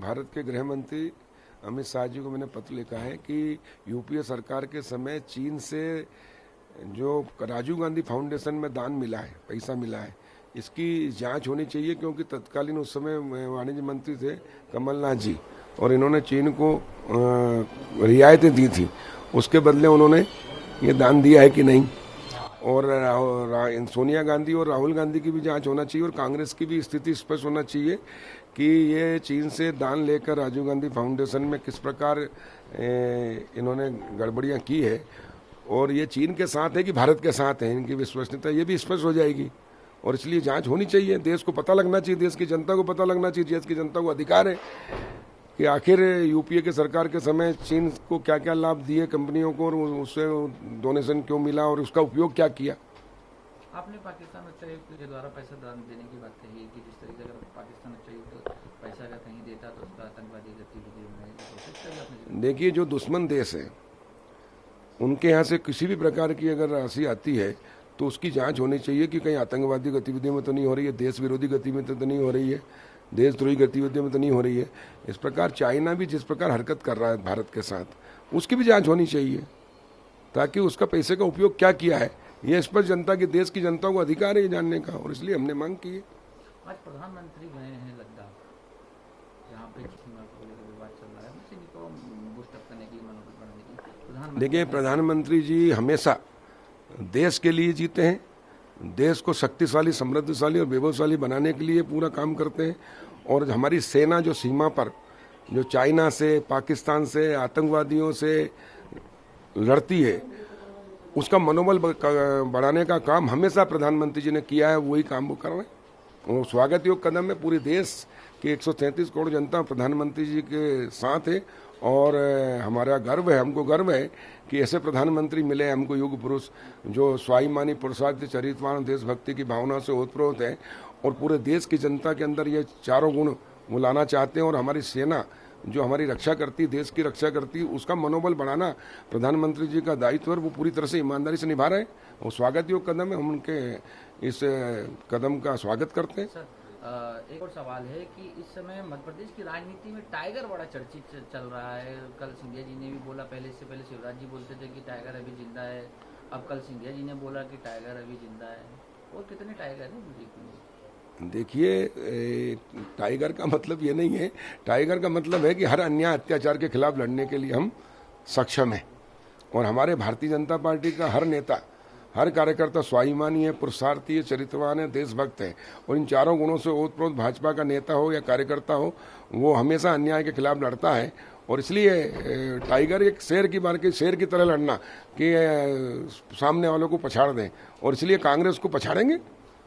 भारत के गृह मंत्री अमित शाह जी को मैंने पत्र लिखा है कि यूपीए सरकार के समय चीन से जो राजीव गांधी फाउंडेशन में दान मिला है, पैसा मिला है, इसकी जांच होनी चाहिए, क्योंकि तत्कालीन उस समय वाणिज्य मंत्री थे कमलनाथ जी, और इन्होंने चीन को रियायतें दी थी। उसके बदले उन्होंने ये दान दिया है कि नहीं। और सोनिया गांधी और राहुल गांधी की भी जांच होना चाहिए, और कांग्रेस की भी स्थिति स्पष्ट होना चाहिए कि ये चीन से दान लेकर राजीव गांधी फाउंडेशन में किस प्रकार इन्होंने गड़बड़ियां की है, और ये चीन के साथ है कि भारत के साथ है, इनकी विश्वसनीयता ये भी स्पष्ट हो जाएगी। और इसलिए जांच होनी चाहिए, देश को पता लगना चाहिए, देश की जनता को पता लगना चाहिए, देश की जनता को अधिकार है कि आखिर यूपीए के सरकार के समय चीन को क्या क्या लाभ दिए कंपनियों को, और उससे डोनेशन क्यों मिला और उसका उपयोग क्या किया। आपने पाकिस्तान उच्चायुक्त के द्वारा पैसा दान देने की बात कही कि जिस तरीके से पाकिस्तान उच्चायुक्त पैसा का कहीं देता तो उसका आतंकवादी गतिविधियों में। देखिए, जो दुश्मन देश है उनके यहाँ से किसी भी प्रकार की अगर राशि आती है तो उसकी जांच होनी चाहिए कि कहीं आतंकवादी गतिविधियों में तो नहीं हो रही है, देश विरोधी गतिविधियों तो नहीं हो रही है, देशद्रोही गतिविधियों में तो नहीं हो रही है। इस प्रकार चाइना भी जिस प्रकार हरकत कर रहा है भारत के साथ, उसकी भी जांच होनी चाहिए, ताकि उसका पैसे का उपयोग क्या किया है यह स्पष्ट जनता की, देश की जनता को अधिकार है ये जानने का, और इसलिए हमने मांग की है। आज प्रधानमंत्री गए हैं लद्दाख, जहाँ पे सीमा को लेकर विवाद चल रहा है, उसी को बूस्ट अप करने की, मनोबल बढ़ाने की। देखिए, प्रधानमंत्री जी हमेशा देश के लिए जीते हैं, देश को शक्तिशाली, समृद्धशाली और वैभवशाली बनाने के लिए पूरा काम करते हैं। और हमारी सेना जो सीमा पर जो चाइना से, पाकिस्तान से, आतंकवादियों से लड़ती है, उसका मनोबल बढ़ाने का काम हमेशा प्रधानमंत्री जी ने किया है, वही काम वो कर रहे हैं। और स्वागत योग कदम है, पूरे देश की 133 करोड़ जनता प्रधानमंत्री जी के साथ है, और हमारा गर्व है, हमको गर्व है कि ऐसे प्रधानमंत्री मिले हमको, युग पुरुष जो स्वाभिमानी, पुरुषार्थ, चरित्रवान, देशभक्ति की भावना से ओतप्रोत है, और पूरे देश की जनता के अंदर ये चारों गुण वो लाना चाहते हैं। और हमारी सेना जो हमारी रक्षा करती, देश की रक्षा करती, उसका मनोबल बढ़ाना प्रधानमंत्री जी का दायित्व है, वो पूरी तरह से ईमानदारी से निभा रहे हैं, और स्वागत योग कदम है, हम उनके इस कदम का स्वागत करते हैं। एक और सवाल है कि इस समय मध्य प्रदेश की राजनीति में टाइगर बड़ा चर्चित चल रहा है। कल सिंधिया जी ने भी बोला, पहले इससे पहले शिवराज जी बोलते थे कि टाइगर अभी जिंदा है, अब कल सिंधिया जी ने बोला कि टाइगर अभी जिंदा है। और कितने टाइगर हैं? देखिए, टाइगर का मतलब ये नहीं है, टाइगर का मतलब है कि हर अन्याय अत्याचार के खिलाफ लड़ने के लिए हम सक्षम हैं, और हमारे भारतीय जनता पार्टी का हर नेता, हर कार्यकर्ता स्वाभिमानी है, पुरुषार्थी है, चरित्रवान है, देशभक्त है, और इन चारों गुणों से ओतप्रोत भाजपा का नेता हो या कार्यकर्ता हो, वो हमेशा अन्याय के खिलाफ लड़ता है। और इसलिए टाइगर एक शेर की बार के शेर की तरह लड़ना कि सामने वालों को पछाड़ दें, और इसलिए कांग्रेस को पछाड़ेंगे।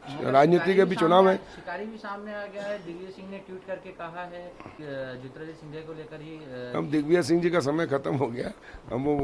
राजनीति के भी चुनाव है। शिकारी भी सामने आ गया है, दिग्विजय सिंह ने ट्वीट करके कहा है ज्योतिरादित्य सिंधिया को लेकर ही। अब दिग्विजय सिंह जी का समय खत्म हो गया, अब वो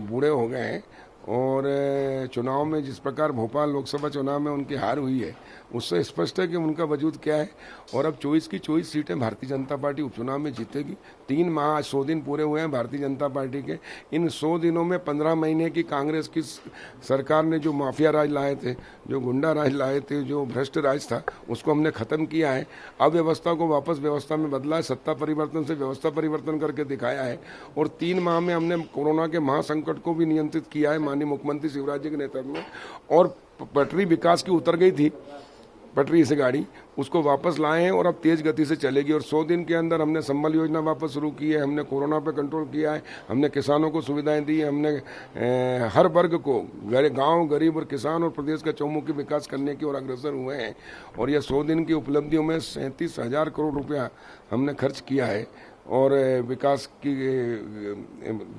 बूढ़े हो गए हैं, और चुनाव में जिस प्रकार भोपाल लोकसभा चुनाव में उनकी हार हुई है, उससे स्पष्ट है कि उनका वजूद क्या है। और अब 24 की 24 सीटें भारतीय जनता पार्टी उपचुनाव में जीतेगी। 3 माह, आज 100 दिन पूरे हुए हैं भारतीय जनता पार्टी के। इन 100 दिनों में 15 महीने की कांग्रेस की सरकार ने जो माफिया राज लाए थे, जो गुंडा राज लाए थे, जो भ्रष्ट राज था, उसको हमने खत्म किया है। अव्यवस्था को वापस व्यवस्था में बदला है, सत्ता परिवर्तन से व्यवस्था परिवर्तन करके दिखाया है। और 3 माह में हमने कोरोना के महासंकट को भी नियंत्रित किया है माननीय मुख्यमंत्री शिवराज जी के नेतृत्व में। और पटरी विकास की उतर गई थी, पटरी से गाड़ी, उसको वापस लाए हैं, और अब तेज गति से चलेगी। और 100 दिन के अंदर हमने संबल योजना वापस शुरू की है, हमने कोरोना पे कंट्रोल किया है, हमने किसानों को सुविधाएं दी है, हमने हर वर्ग को, गांव, गरीब और किसान और प्रदेश का चौमुखी विकास करने की ओर अग्रसर हुए हैं। और यह 100 दिन की उपलब्धियों में 37,000 करोड़ रुपया हमने खर्च किया है। और विकास की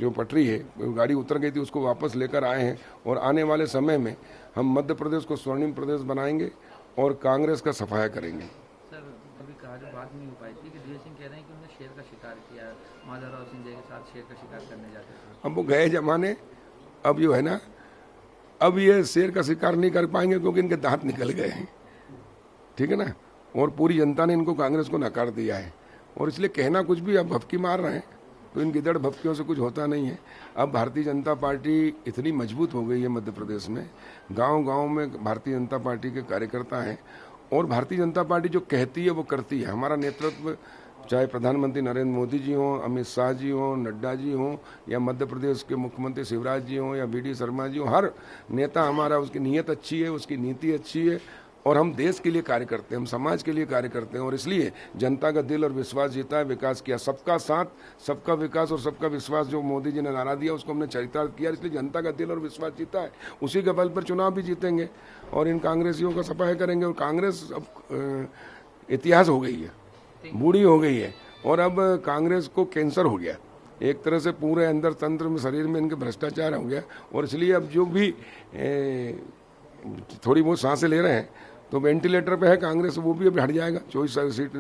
जो पटरी है, गाड़ी उतर गई थी, उसको वापस लेकर आए हैं। और आने वाले समय में हम मध्य प्रदेश को स्वर्णिम प्रदेश बनाएंगे और कांग्रेस का सफाया करेंगे। सर, अभी कहा जो बात नहीं हो पाई थी कि दिग्विजय सिंह कह रहे हैं कि उन्होंने शेर का शिकार किया, माधवराव सिंधिया के साथ शेर का शिकार करने जाते थे। अब वो गए जमाने, अब जो है ना, अब ये शेर का शिकार नहीं कर पाएंगे क्योंकि इनके दांत निकल गए हैं, ठीक है ना। और पूरी जनता ने इनको, कांग्रेस को नकार दिया है, और इसलिए कहना कुछ भी, अब भपकी मार रहे हैं, तो इन गिदड़ भपकियों से कुछ होता नहीं है। अब भारतीय जनता पार्टी इतनी मजबूत हो गई है मध्य प्रदेश में, गांव-गांव में भारतीय जनता पार्टी के कार्यकर्ता हैं, और भारतीय जनता पार्टी जो कहती है वो करती है। हमारा नेतृत्व चाहे प्रधानमंत्री नरेंद्र मोदी जी हों, अमित शाह जी हों, नड्डा जी हों, या मध्य प्रदेश के मुख्यमंत्री शिवराज जी हों, या वी.डी. शर्मा जी हों, हर नेता हमारा, उसकी नीयत अच्छी है, उसकी नीति अच्छी है, और हम देश के लिए कार्य करते हैं, हम समाज के लिए कार्य करते हैं, और इसलिए जनता का दिल और विश्वास जीता है, विकास किया। सबका साथ, सबका विकास और सबका विश्वास जो मोदी जी ने नारा दिया, उसको हमने चरितार्थ किया, इसलिए जनता का दिल और विश्वास जीता है। उसी के बल पर चुनाव भी जीतेंगे और इन कांग्रेसियों का सफाया करेंगे। और कांग्रेस अब इतिहास हो गई है, बूढ़ी हो गई है, और अब कांग्रेस को कैंसर हो गया, एक तरह से पूरे अंदर तंत्र में, शरीर में इनके भ्रष्टाचार हो गया। और इसलिए अब जो भी थोड़ी बहुत सांसें ले रहे हैं तो वेंटिलेटर पे है कांग्रेस, वो भी अब हट जाएगा। 24 सीट